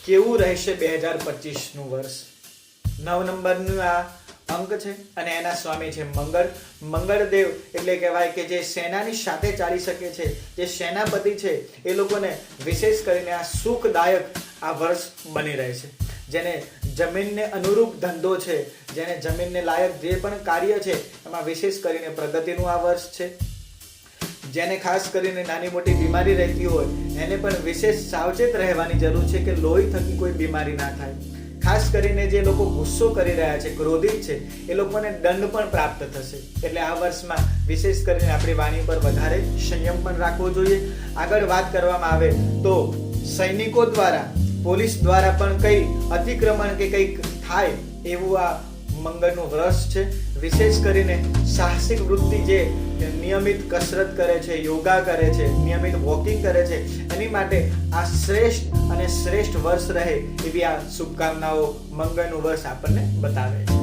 કેવું રહેશે 2025નું વર્ષ. 9 નંબરનું આ અંક છે અને એના સ્વામી છે મંગળ. મંગળદેવ એટલે કહેવાય કે જે સેનાની સાથે ચાલી શકે છે, જે સેનાપતિ છે, એ લોકોને વિશેષ કરીને આ સુખદાયક આ વર્ષ બની રહે છે. જેને જમીનને અનુરૂપ ધંધો છે, જેને જમીનને લાયક જે પણ કાર્ય છે એમાં વિશેષ કરીને પ્રગતિનું આ વર્ષ છે. જેને ખાસ કરીને નાની મોટી બીમારી રહેતી હોય એને પણ વિશેષ સાવચેત રહેવાની જરૂર છે કે લોહી થકી કોઈ બીમારી ના થાય. ખાસ કરીને જે લોકો ગુસ્સો કરી રહ્યા છે, ક્રોધિત છે, એ લોકોને દંડ પણ પ્રાપ્ત થશે. એટલે આ વર્ષમાં વિશેષ કરીને આપણી વાણી પર વધારે સંયમ પણ રાખવો જોઈએ. આગળ વાત કરવામાં આવે તો સૈનિકો દ્વારા, પોલીસ દ્વારા પણ કંઈ અતિક્રમણ કે કંઈક થાય એવું આ મંગળનું વર્ષ છે. વિશેષ કરીને સાહસિક વૃત્તિ જે નિયમિત કસરત કરે છે, યોગા કરે છે, નિયમિત વોકિંગ કરે છે, એની માટે આ શ્રેષ્ઠ અને શ્રેષ્ઠ વર્ષ રહે એવી આ શુભકામનાઓ મંગળનું વર્ષ આપણને બતાવે છે.